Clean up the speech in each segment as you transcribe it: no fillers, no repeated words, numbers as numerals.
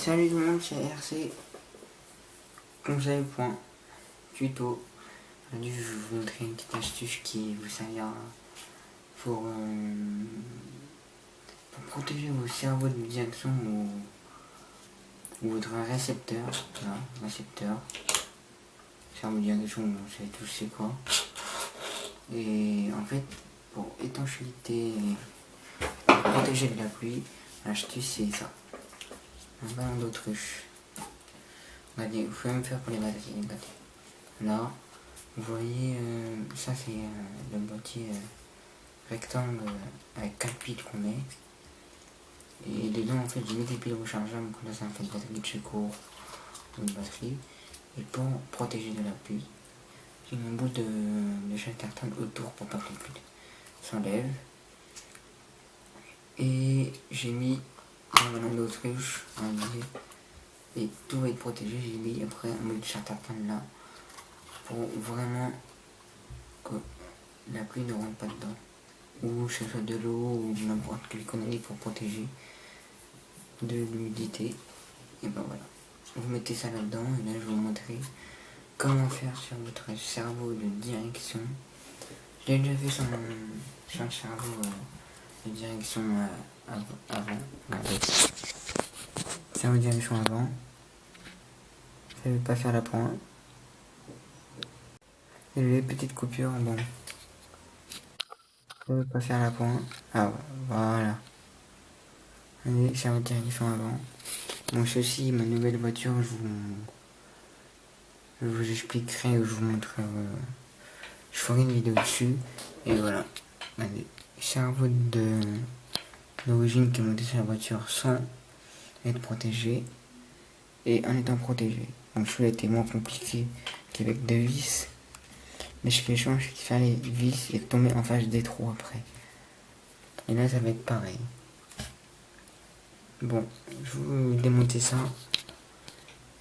Salut tout le monde, c'est RC. Conseil point tuto. Aujourd'hui je vais vous montrer une petite astuce qui vous servira pour protéger vos cerveaux de direction ou votre récepteur. Voilà, récepteur. Cerveau de direction, vous savez tous c'est quoi. Et en fait, pour étanchéité, pour protéger de la pluie, l'astuce c'est ça. Un ballon d'autruche. Regardez, vous pouvez même faire pour les batteries. Regardez. Là, vous voyez, ça c'est le boîtier rectangle avec 4 piles qu'on met. Et dedans, en fait, j'ai mis des piles rechargeables, comme ça, ça fait une batterie de secours ou une batterie. Et pour protéger de la pluie, j'ai mis un bout de chatterton autour pour pas que la pluie s'enlève. Et j'ai mis un ballon d'autruche, et tout va être protégé. J'ai mis après un bout de chatterton là pour vraiment que la pluie ne rentre pas dedans, ou que ce soit de l'eau ou n'importe quelle connerie pour protéger de l'humidité. Et ben voilà, vous mettez ça là-dedans et là je vais vous montrer comment faire sur votre cerveau de direction. Je l'ai déjà fait sur le cerveau de direction avant. Cerveau de direction avant. Ça ne veut pas faire la pointe. Et les petites coupures, bon. Ça ne veut pas faire la pointe. Ah voilà. Allez, cerveau de direction avant. Bon, ceci, ma nouvelle voiture, je vous expliquerai, je vous montrerai. Je ferai une vidéo dessus. Et voilà. Allez, cerveau d'origine qui est monté sur la voiture sans être protégé. Et en étant protégé. Donc, celui-là était moins compliqué qu'avec 2 vis. Mais ce qui change, c'est qu'il fallait les vis et tomber en face des trous après. Et là, ça va être pareil. Bon, je vais vous démonter ça.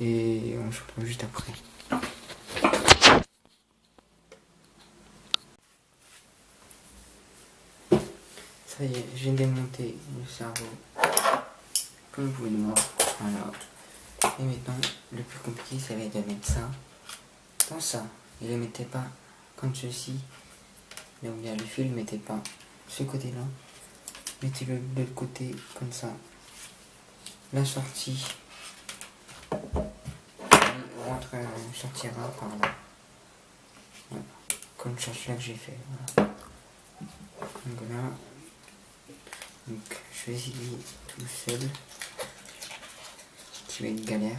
Et on se retrouve juste après. Ça y est, j'ai démonté le cerveau. Comme vous pouvez le voir. Voilà. Et maintenant, le plus compliqué, ça va être de mettre ça dans ça. Et ne mettez pas comme ceci. Là où il y a le fil, ne mettez pas ce côté-là. Mettez-le de l'autre côté, comme ça. La sortie sortira par là. Voilà. Comme celui-là que j'ai fait. Voilà. Donc là, je vais essayer tout seul. Qui va être galère.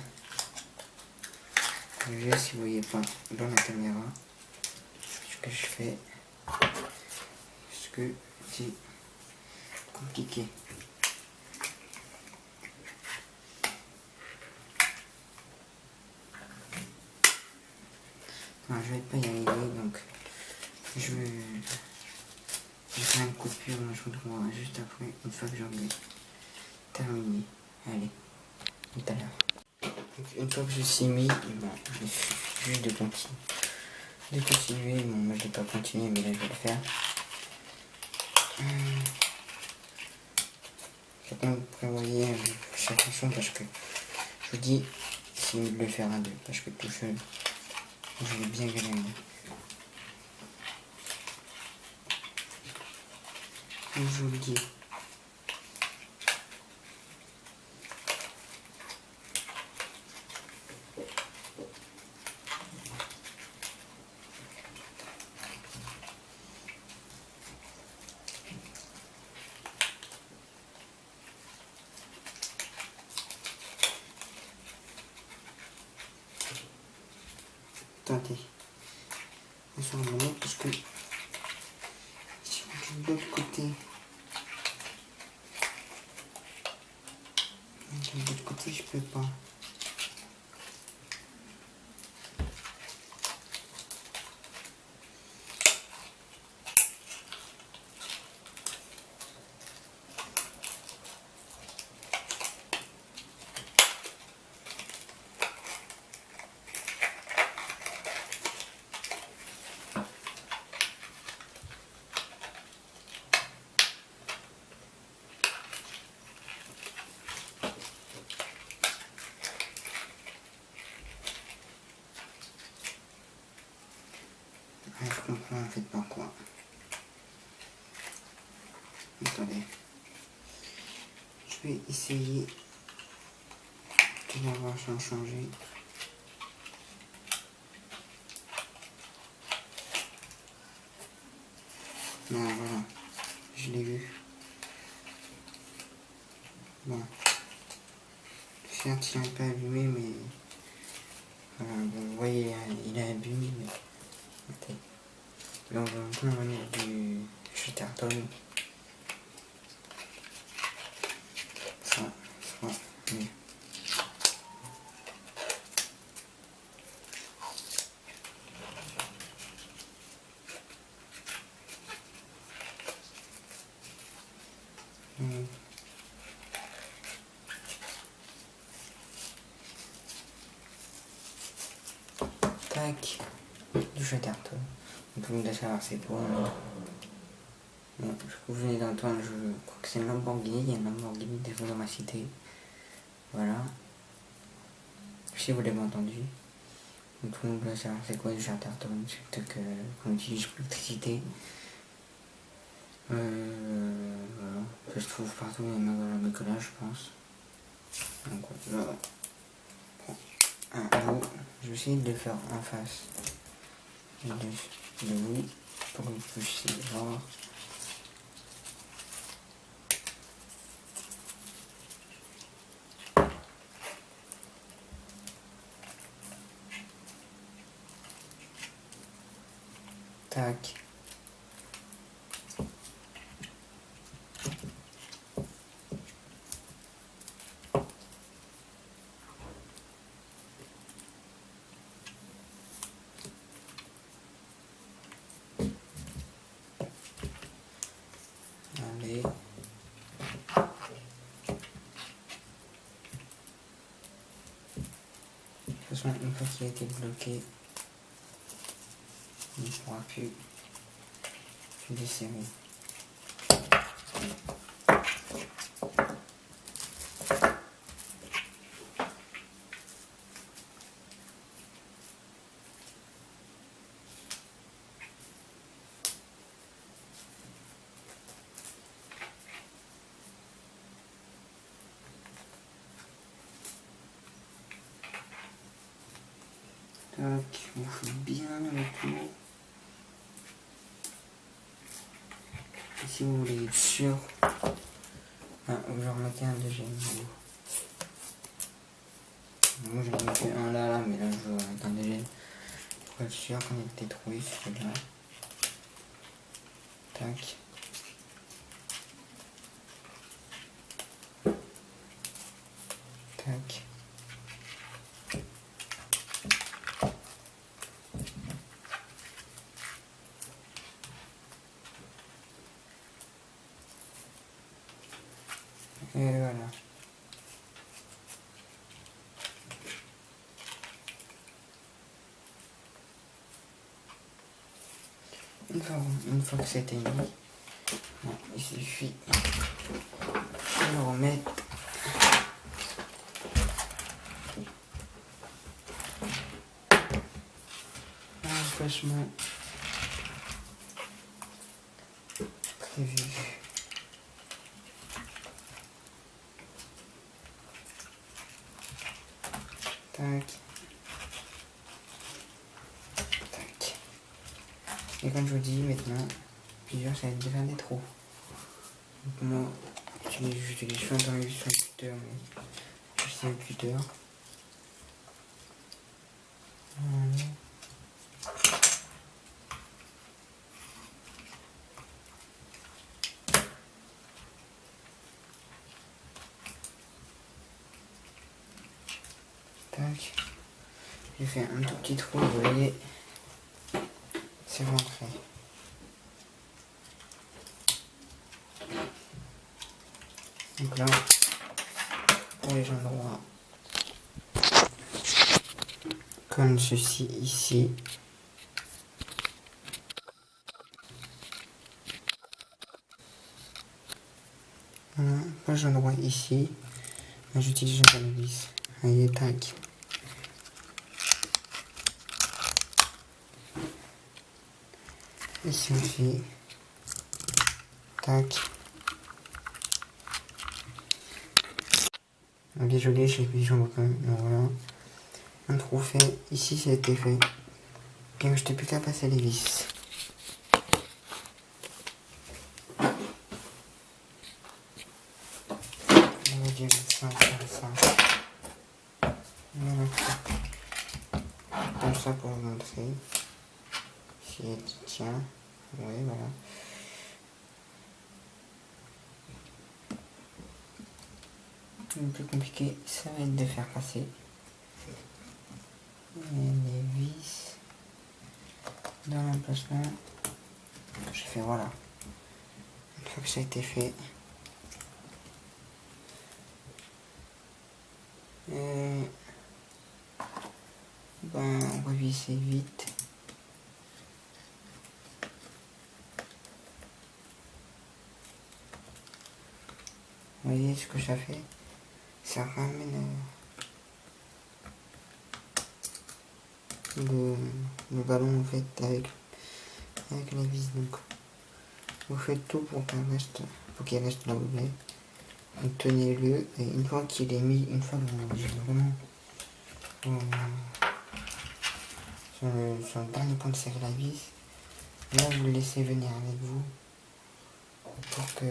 Je si vous voyez pas dans la caméra ce que je fais. Parce que c'est compliqué. Non, je vais pas y arriver, donc je vais faire une coupure. Je vous retrouverai juste après, une fois que j'aurai terminé. Allez, tout à l'heure. Une fois que je suis mis, bon, je vais juste de continuer. Bon, moi je vais pas continuer, mais là je vais le faire. Chacun vous prévoyez chaque chanson parce que je vous dis, c'est mieux de le faire à deux, parce que tout seul, je vais bien galérer. Je vous le dis. Attendez. On s'en va mettre parce que si on de l'autre côté. De l'autre côté, je peux pas. comprends en fait pas quoi. Attendez. Je vais essayer de voir si on changer. Non, voilà. Je l'ai vu. Bon. Le fer tient pas allumé, mais... Voilà, bon, vous voyez, il est abîmé, mais... Okay. Là, on va encore mettre du Chatterton. Ça sera mieux. Tac, du Chatterton. Donc vous devez savoir c'est quoi. Bon, ce que vous venez d'entendre, je crois que c'est une Lamborghini. Il y a une Lamborghini des fois dans ma cité. Voilà. Si vous l'avez entendu. Donc tout le monde doit savoir c'est quoi du Chatterton. C'est que qu'on utilise pour l'électricité. Voilà. Ça se trouve partout, il y en a dans la bricolage, je pense. Donc là, un bout. Je vais essayer de le faire en face de vous pour que vous puissiez voir. Tac. Allez. De toute façon, une fois qu'il a été bloqué, il ne pourra plus desserrer. Tac, on fait bien le tour. Et si vous voulez être sûr, vous en remettez un deuxième. Moi j'en ai fait un là, mais là je veux mettre un deuxième pour être sûr qu'on ait trouvé celui-là. Tac. Tac. Et voilà. Une fois que c'était mis, bon, il suffit de le remettre. Franchement prévu. Tac. Tac. Et comme je vous dis maintenant, plusieurs ça va être déjà des trous. Donc moi, j'utilise soit un tournevis, soit un cutter, mais je sais le cutter. Voilà. Tac. J'ai fait un tout petit trou, vous voyez, c'est rentré. Donc là, pour les endroits comme ceci ici, voilà, pour les endroits ici, j'utilise un tournevis. Allez, tac. Ici aussi. Tac. Désolé, j'ai mis sur le coin. Voilà. Un trou fait. Ici, ça a été fait. Bien que je n'ai plus qu'à passer les vis. On va dire ça, ça. Voilà. Comme ça pour vous montrer. Si elle tient. Oui, voilà. Le plus compliqué, ça va être de faire passer les vis dans l'emplacement que j'ai fait. Voilà. Une fois que ça a été fait, on va visser vite. Vous voyez ce que ça fait? Ça ramène le ballon en fait avec la vis. Donc vous faites tout pour qu'il reste là où il est. Donc tenez-le et une fois qu'il est mis, une fois que vous avez vraiment sur le dernier point de serrer la vis, là vous le laissez venir avec vous pour que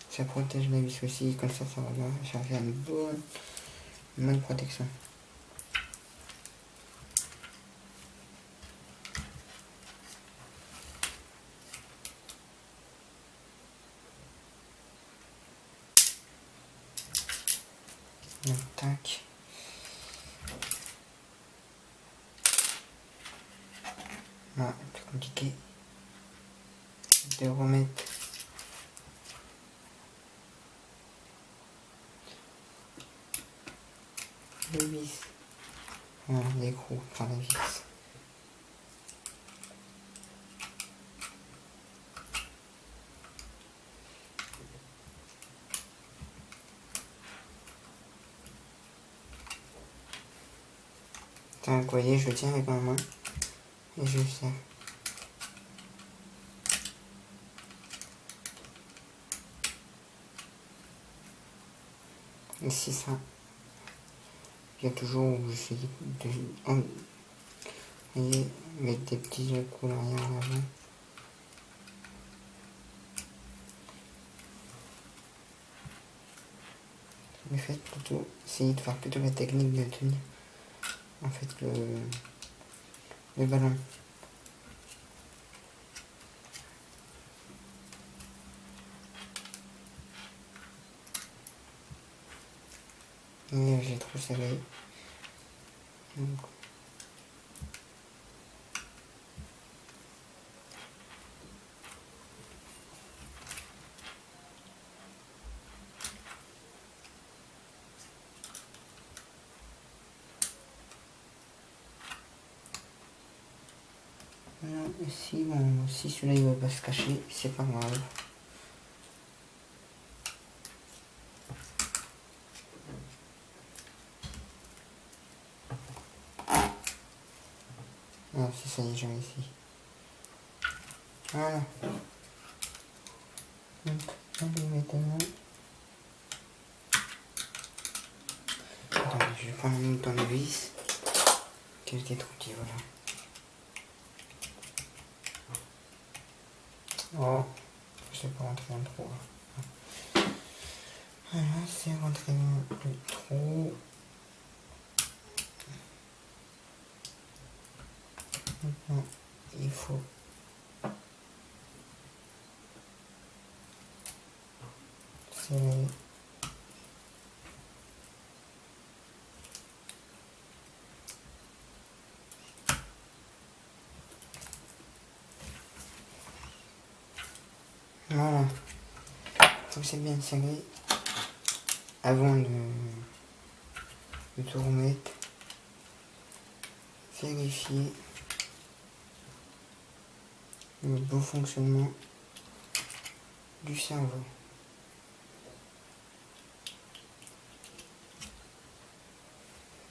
ça protège la vis aussi. Comme ça va faire une bonne protection. Donc, tac. Là, le plus compliqué, de remettre le vis. Voilà, l'écrou par la vis. Donc, vous voyez, je le tiens avec ma main et je serre. Et c'est ça. Il y a toujours où j'essaie de voyez, mettre des petits coups l'arrière à l'avant. Mais faites plutôt, essayez de faire plutôt la technique de tenir en fait le ballon. Et j'ai trop serré. Donc, ici, bon, si celui-là il va pas se cacher, c'est pas grave. Ah, si ça y est, j'ai réussi. Voilà. Donc, allez maintenant. Attendez, je vais prendre un autre tournevis. Quelques trop petit, voilà. Oh, je sais pas rentrer dans le trou. Voilà, c'est rentré dans le trou. Maintenant, il faut serrer. Voilà. Donc c'est bien serré. Avant de tout remettre, vérifier le bon fonctionnement du cerveau.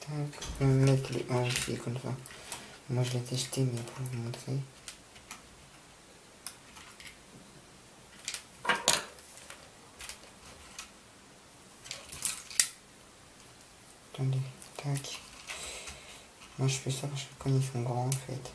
Tac, on va mettre les 1 aussi comme ça. Moi je l'ai testé mais pour vous montrer. tac. Moi je fais ça parce que comme ils sont grands en fait.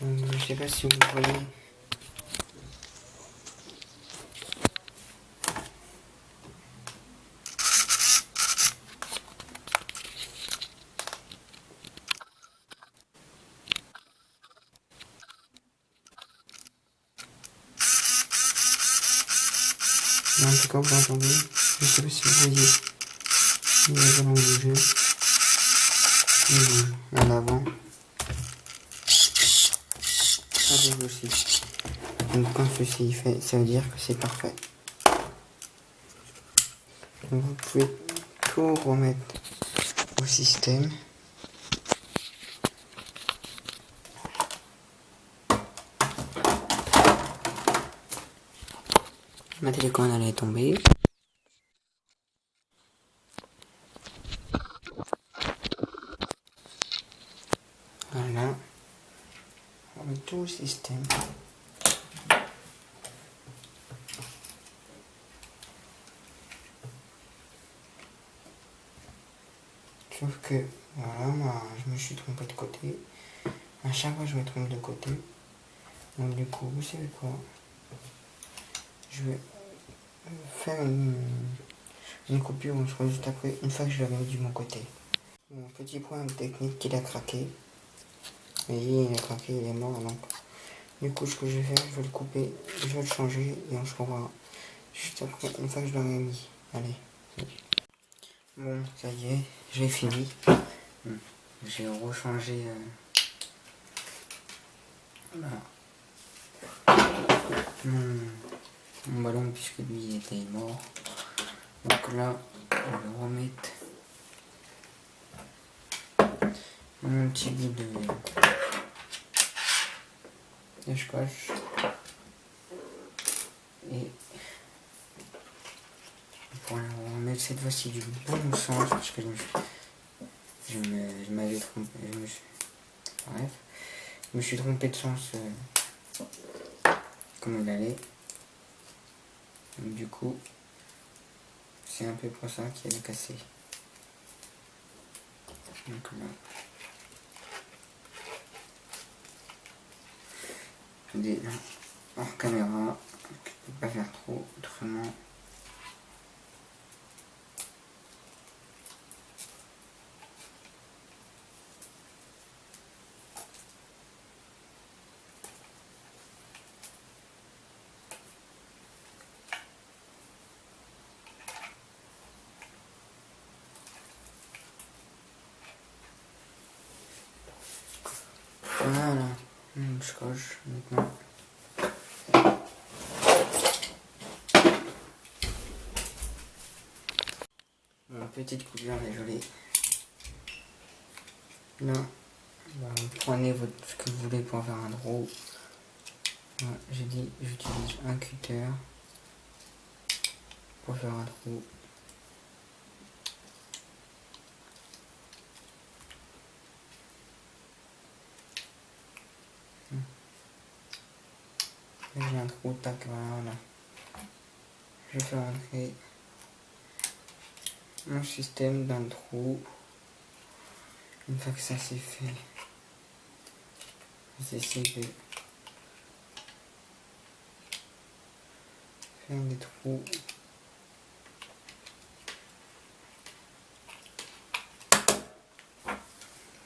Je sais pas si vous voyez. En tout cas, vous entendez. Je sais pas si vous voyez. Les allons bouger. Ils bougent à l'avant. Ça bouge aussi. Donc quand ceci fait, ça veut dire que c'est parfait. Donc vous pouvez tout remettre au système. Ma télécommande elle est tombée. Voilà. On met tout au système. Sauf que, voilà, moi, je me suis trompé de côté. À chaque fois, je me trompe de côté. Donc, du coup, vous savez quoi? Je vais faire une coupure, on se retrouve juste après, une fois que je l'avais mis du mon côté. Mon petit point technique qu'il a craqué. Vous voyez, il a craqué, il est mort. Donc, du coup, ce que je vais faire, je vais le couper, je vais le changer et on se revoit juste après, une fois que je l'aurai mis. Allez. Bon, ça y est, j'ai fini. J'ai rechangé mon ballon puisque lui était mort. Donc là, on va remettre mon petit bout de scotch et pour le remettre cette fois-ci du bon sens parce que je m'avais trompé. Bref, je me suis trompé de sens comme il allait. Donc, du coup, c'est un peu pour ça qu'il a cassé. Donc là, je dis là, hors caméra, je peux pas faire trop autrement. Voilà, une scotch maintenant. Bon, petite coupure, désolé. Là, vous prenez ce que vous voulez pour faire un draw. Voilà, j'ai dit, j'utilise un cutter pour faire un draw. J'ai un trou, tac, voilà. Je fais rentrer mon système dans le trou. Une fois que ça c'est fait, j'essaie de faire des trous.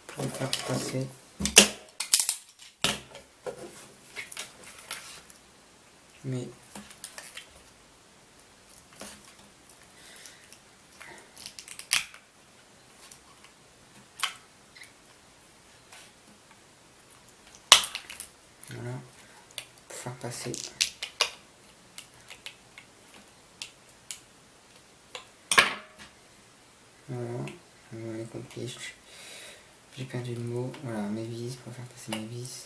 Pour faire passer. Mais voilà, pour faire passer. Voilà, vous avez compris, j'ai perdu le mot. Voilà, mes vis, pour faire passer mes vis.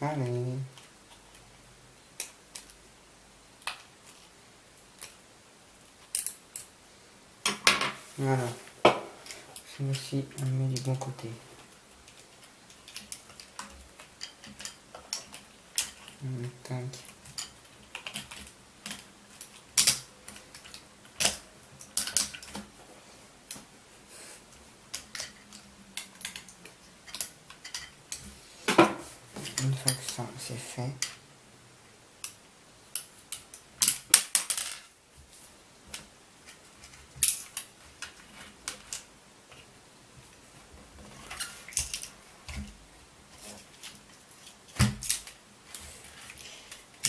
Allez. Voilà. Celui-ci, on le met du bon côté. Tac. Une fois que ça c'est fait,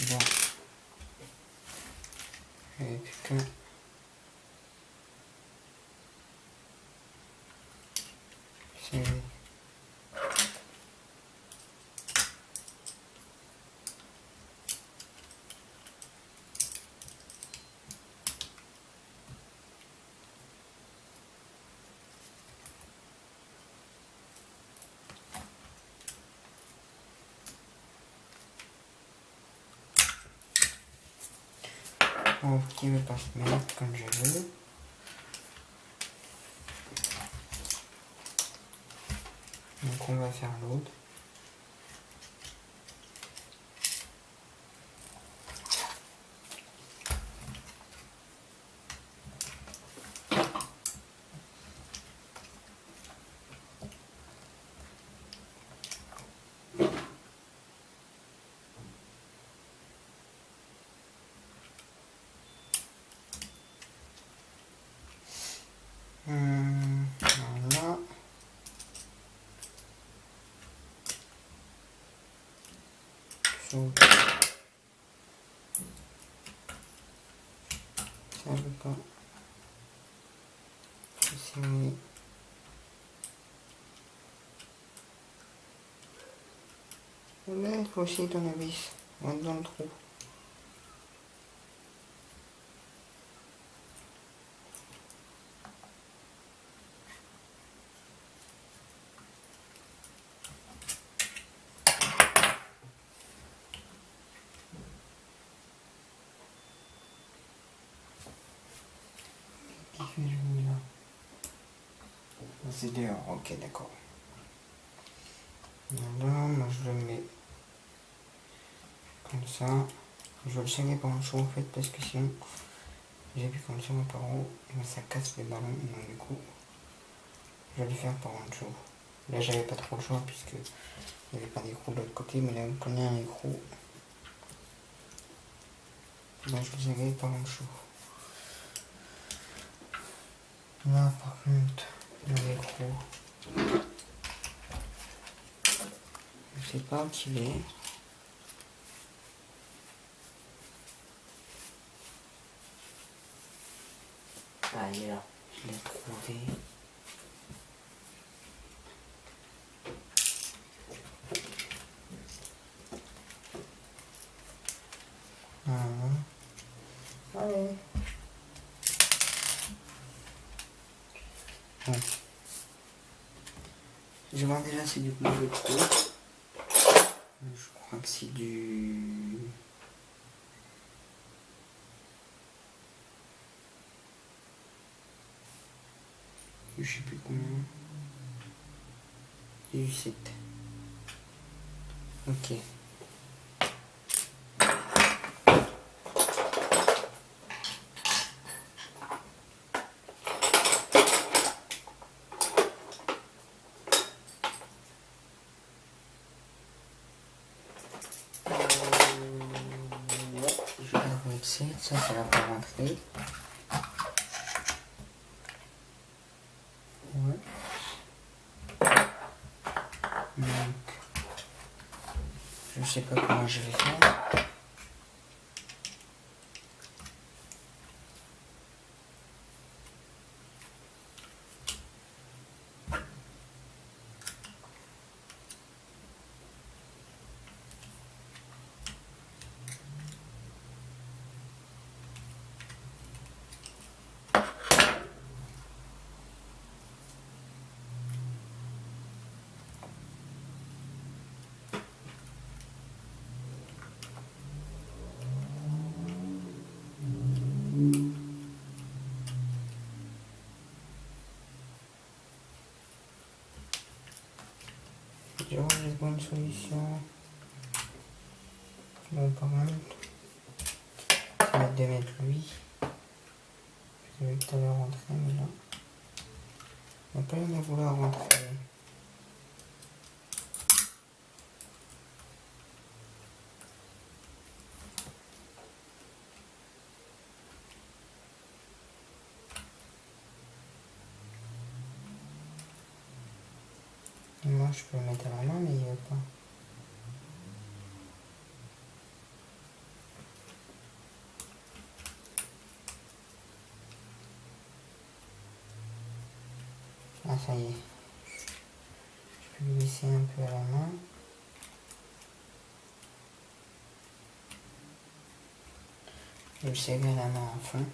bon, et puis que c'est qui ne veut pas se mettre comme je veux. Donc on va faire l'autre. Voilà. Sauf ça veut pas. C'est mis. Là, il faut aussi ton vis. On est dans le trou. Qui fait le là? C'est dehors, ok, d'accord. Voilà, moi je le mets comme ça. Je vais le serrer par en dessous en fait parce que sinon j'ai vu comme ça par en haut et ça casse les ballons. Donc du coup je vais le faire par en dessous. Là j'avais pas trop le choix puisque il n'y avait pas d'écrou de l'autre côté, mais là comme il y a un écrou, là je le serrais par en dessous. Là par contre l'écrou, je sais pas où il est. Ah, il est là, je l'ai trouvé. Allez. Bon. Je vois déjà c'est du mauvais trou. Je crois que c'est du... Je sais plus combien. Du 7. Ok. Je vais le 7, ça va pas rentrer. Ouais. Donc, je sais pas comment je vais faire. j'ai de bonnes solutions. Bon, pas mal. Ça va être de mettre lui. Je vais tout à l'heure rentrer, mais là. On n'a pas l'air de vouloir rentrer. Moi, je peux le mettre à la main, mais il veut pas. Ah, ça y est. Je peux le glisser un peu à la main. Je le serrer à la main à fond.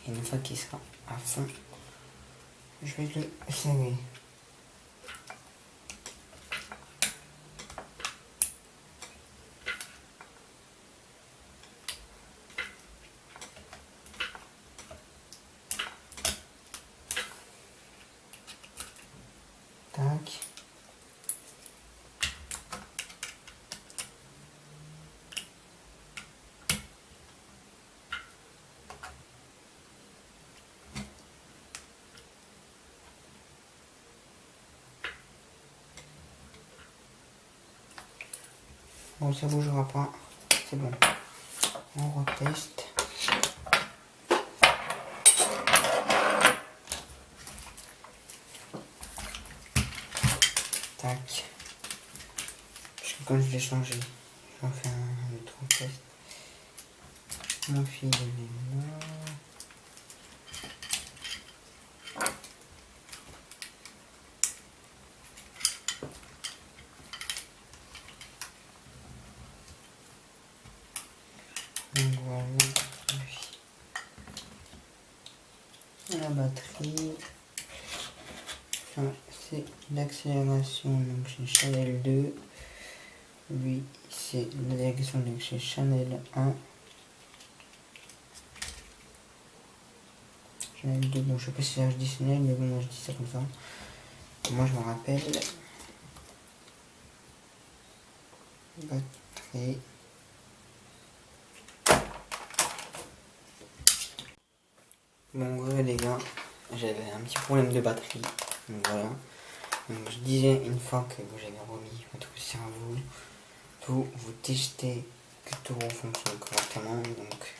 Et une fois qu'il sera à fond, je vais le serrer. Tac. Bon, ça bougera pas. C'est bon. On reteste. Tac. Parce que comme je l'ai changé, je vais faire un autre test. Mon fil il est là. Donc voilà. La batterie. C'est l'accélération, donc chez Chanel 2. Lui, c'est la direction donc chez Chanel 1. Chanel 2, bon, je sais pas si je dis Chanel, mais bon, moi je dis ça comme ça. Moi, je me rappelle. Batterie. Bon, ouais, les gars, j'avais un petit problème de batterie. Donc voilà. Donc je disais, une fois que vous avez remis votre cerveau, vous testez que tout fonctionne correctement. Donc,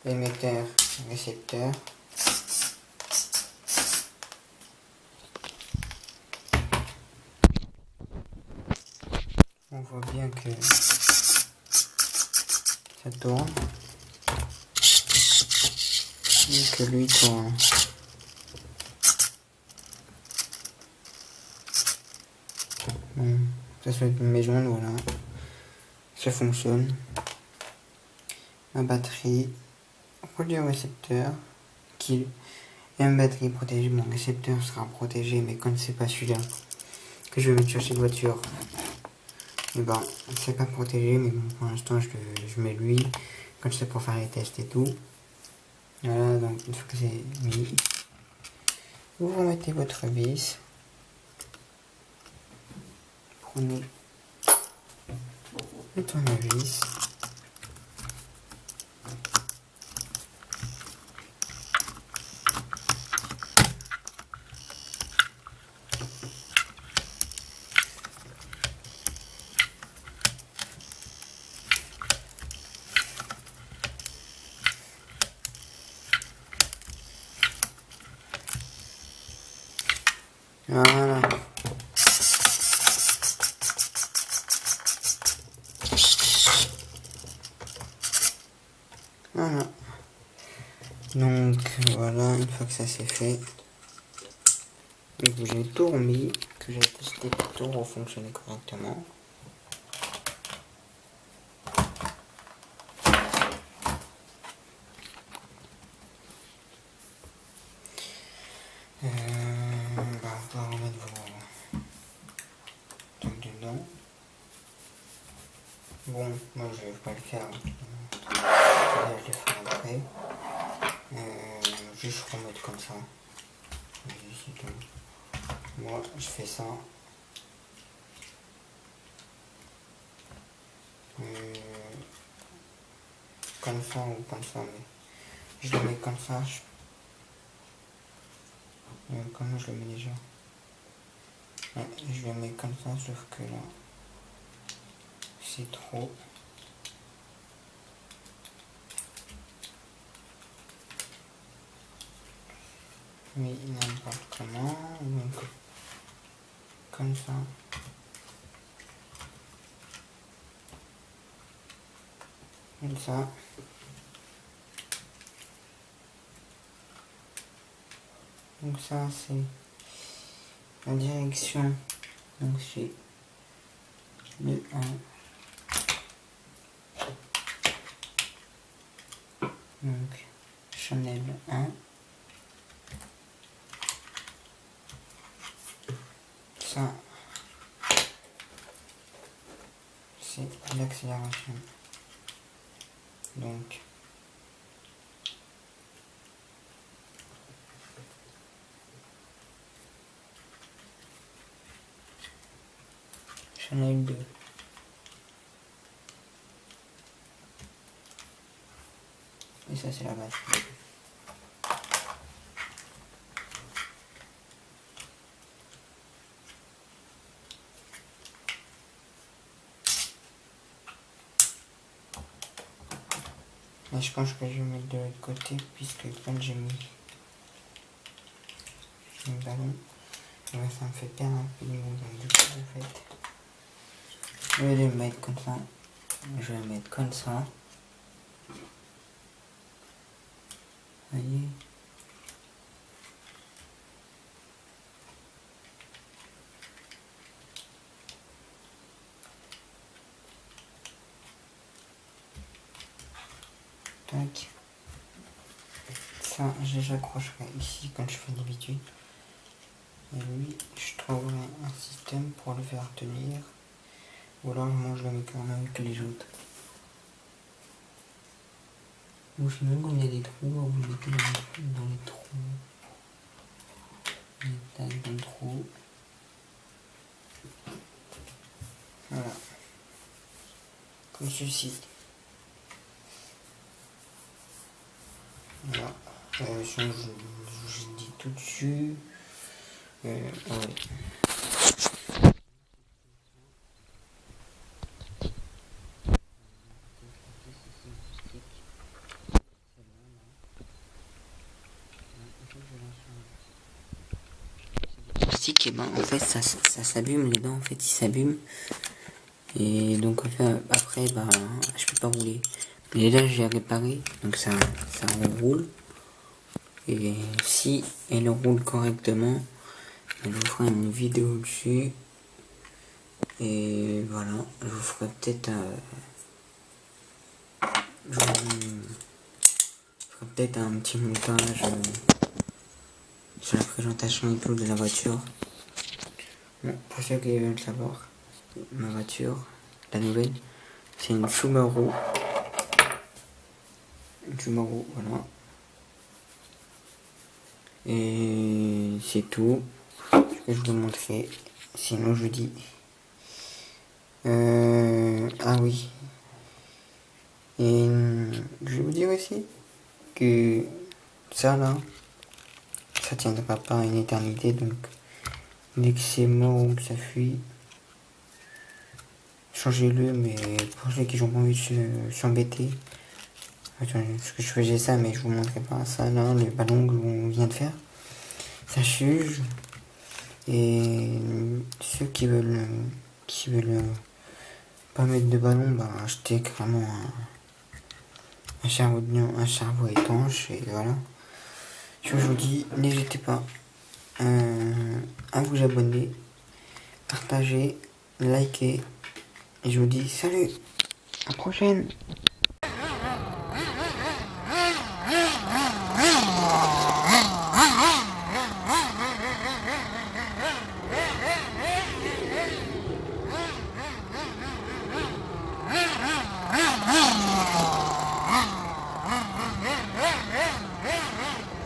émetteur, récepteur. On voit bien que ça tourne. Et que lui tourne. Bon, ça soit une maison, voilà. Ça fonctionne. Ma batterie, produit récepteur, qui est une batterie protégée. Mon récepteur sera protégé, mais comme c'est pas celui-là que je vais mettre sur cette voiture, et ben c'est pas protégé, mais bon, pour l'instant je mets lui, comme c'est pour faire les tests et tout. Voilà, donc une fois que c'est mis, vous remettez votre vis, prenez le tournevis, voilà. Voilà. Donc voilà, une fois que ça c'est fait, et que j'ai tout remis, que j'ai testé que tout fonctionnait correctement. Bah, on va remettre vos trucs dedans. Bon, moi je vais pas le faire. Je vais le faire après. Juste remettre comme ça. Moi je fais ça. comme ça ou comme ça, mais je le mets comme ça. Comment je le mets déjà? Ouais, je le mets comme ça, sauf que là, c'est trop. Mais il n'importe comment, donc comme ça. Comme ça. Donc ça c'est la direction. Donc c'est le 1. Donc Chanel 1. Ça c'est l'accélération. Donc Chanel 2. Et ça c'est la base. Là je pense que je vais mettre de l'autre côté puisque quand j'ai mis le ballon, ça me fait perdre un peu de mouvement. Donc du coup en fait, je vais le mettre comme ça. Je vais le mettre comme ça. Vous voyez? Tac. Ça, j'accrocherai ici quand je fais d'habitude. Et lui, je trouverai un système pour le faire tenir. Ou alors moi je le mets quand même avec les autres. Ou sinon comme il y a des trous, vous le mettez dans les trous. Dans le trou. Voilà. Comme ceci. Voilà. Sinon je dis tout dessus. Ouais. Et ben en fait ça s'abîme, les dents en fait ils s'abîment et donc en fait, après bah je peux pas rouler, mais là j'ai réparé donc ça roule et si elle roule correctement je vous ferai une vidéo dessus et voilà, je vous ferai peut-être un petit montage sur la présentation et tout de la voiture. Bon, pour ceux qui veulent savoir, ma voiture, la nouvelle, c'est une Subaru. Une Subaru, voilà. Et c'est tout ce que je vous montrer. Sinon, je dis. Ah oui. Et je vais vous dire aussi que ça là, ça tiendra pas une éternité. Donc, dès que c'est mort ou que ça fuit, changez-le. Mais pour ceux qui n'ont pas envie de s'embêter, parce que je faisais ça, mais je vous montrerai pas ça là, le ballon que l'on vient de faire. Ça s'use. Et ceux qui veulent pas mettre de ballon, bah acheter carrément un cerveau étanche et voilà. Je vous dis, n'hésitez pas à vous abonner, partager, liker et je vous dis salut, à la prochaine.